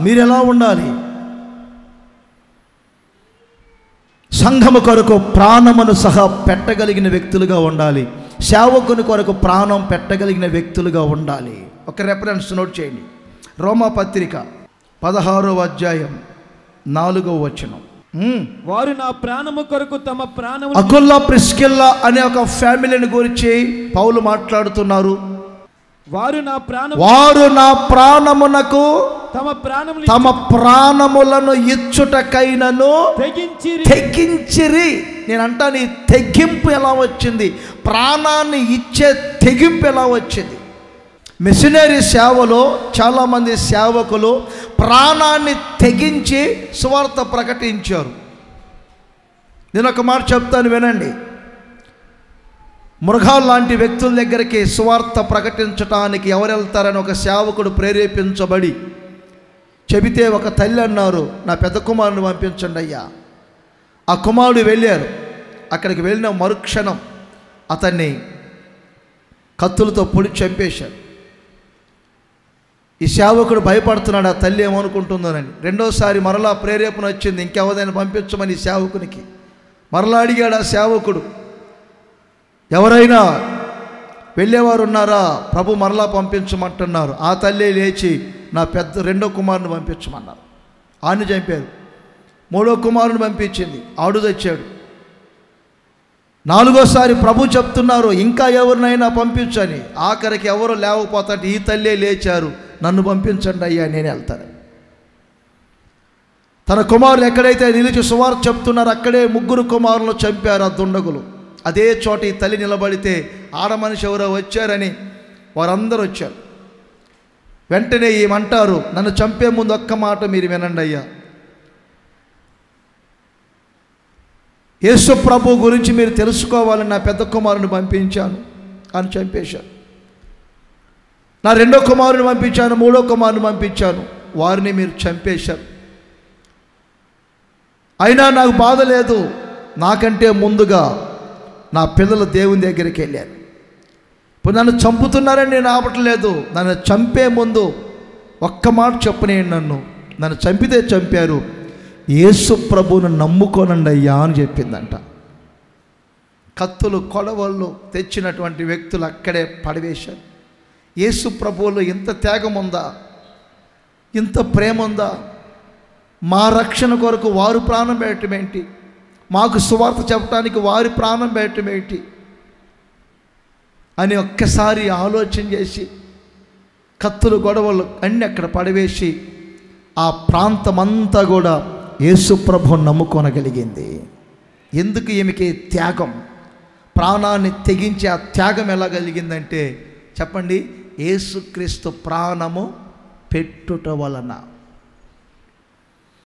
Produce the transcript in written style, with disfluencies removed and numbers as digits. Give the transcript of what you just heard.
మీరు ఎలా ఉండాలి? సంఘము కొరకు ప్రాణమును సహా పెట్టగలిగిన వ్యక్తులుగా ఉండాలి. సేవకుని కొరకు ప్రాణం పెట్టగలిగిన వ్యక్తులుగా ఉండాలి. ఒక రెఫరెన్స్ నోట్ చేయండి. రోమాపత్రిక 16వ అధ్యాయం 4వ వచనం. వారు నా ప్రాణము కొరకు తమ ప్రాణము. అకుల్లా ప్రిస్కిల్లా అనే ఒక ఫ్యామిలీని గురించి పౌలు మాట్లాడుతున్నారు. వారు నా ప్రాణమునకు తమ ప్రాణములను ఇచ్చుటకైనను తెగించిరి. నేను అంటాను, ఈ తెగింపు ఎలా వచ్చింది? ప్రాణాన్ని ఇచ్చే తెగింపు ఎలా వచ్చింది? మిషనరీ సేవలో చాలామంది సేవకులు ప్రాణాన్ని తెగించి సువార్త ప్రకటించారు. నేను ఒక మాట చెప్తాను, వినండి. మృగాలు లాంటి వ్యక్తుల దగ్గరికి సువార్త ప్రకటించడానికి ఎవరు వెళ్తారని ఒక సేవకుడు ప్రేరేపించబడి చెబితే ఒక తల్లి అన్నారు, నా పెద్ద కుమారుని పంపించండి అయ్యా. ఆ కుమారుడు వెళ్ళారు. అక్కడికి వెళ్ళిన మరుక్షణం అతన్ని కత్తులతో పొడి చంపేశారు. ఈ సేవకుడు భయపడుతున్నాడు, ఆ తల్లి ఏమనుకుంటుందోనని. రెండోసారి మరలా ప్రేరేపణ వచ్చింది, ఇంకెవరైనా పంపించమని సేవకునికి. మరలా అడిగాడు ఆ సేవకుడు, ఎవరైనా వెళ్ళేవారు ఉన్నారా? ప్రభు మరలా పంపించమంటున్నారు. ఆ తల్లి లేచి నా రెండో కుమారుని పంపించమన్నారు. ఆడిని చంపారు. మూడో కుమారుని పంపించింది, ఆడు తెచ్చాడు. నాలుగోసారి ప్రభు చెప్తున్నారు, ఇంకా ఎవరినైనా పంపించని. ఆఖరికి ఎవరు లేకపోతే ఈ తల్లే లేచారు, నన్ను పంపించండి అయ్యా, నేను వెళ్తాను. తన కుమారులు ఎక్కడైతే నిలిచి సువార్త చెప్తున్నారు అక్కడే 3 కుమారులను చంపారు ఆ దుండగులు. అదే చోట ఈ తల్లి నిలబడితే ఆడ మనిషి ఎవరో వచ్చారని వారందరూ వచ్చారు. వెంటనే ఏమంటారు, నన్ను చంపే ముందు ఒక్క మాట మీరు వినండి అయ్యా, యేసు ప్రభు గురించి మీరు తెలుసుకోవాలని నా పెద్ద కుమారుని పంపించాను అని చంపేశారు. నా రెండో కుమారుని పంపించాను, మూడో కుమారుని పంపించాను, వారిని మీరు చంపేశారు. అయినా నాకు బాధ లేదు, నాకంటే ముందుగా నా పిల్లలు దేవుని దగ్గరికి వెళ్ళారు. ఇప్పుడు నన్ను చంపుతున్నారని నేను ఆపట్లేదు. నన్ను చంపే ముందు ఒక్క మాట చెప్పనేయండి, నన్ను చంపితే చంపారు, యేసు ప్రభువును నమ్ముకోనండి అయ్యా అని చెప్పిందంట. కత్తులు కొడవళ్ళు తెచ్చినటువంటి వ్యక్తులు అక్కడే పడవేశారు. యేసు ప్రభువులో ఇంత త్యాగం ఉందా? ఇంత ప్రేమ ఉందా? మా రక్షణ కొరకు వారు ప్రాణం పెట్టడం ఏంటి? మాకు సువార్త చెప్పడానికి వారి ప్రాణం పెట్టడం ఏంటి అని ఒక్కసారి ఆలోచన చేసి కత్తులు గొడవలు అన్నీ అక్కడ పడవేసి ఆ ప్రాంతమంతా కూడా యేసు ప్రభువును నమ్ముకొనగలిగింది. ఎందుకు ఈమెకి త్యాగం, ప్రాణాన్ని తెగించి ఆ త్యాగం ఎలా కలిగిందంటే చెప్పండి, యేసుక్రీస్తు ప్రాణము పెట్టుట వలన.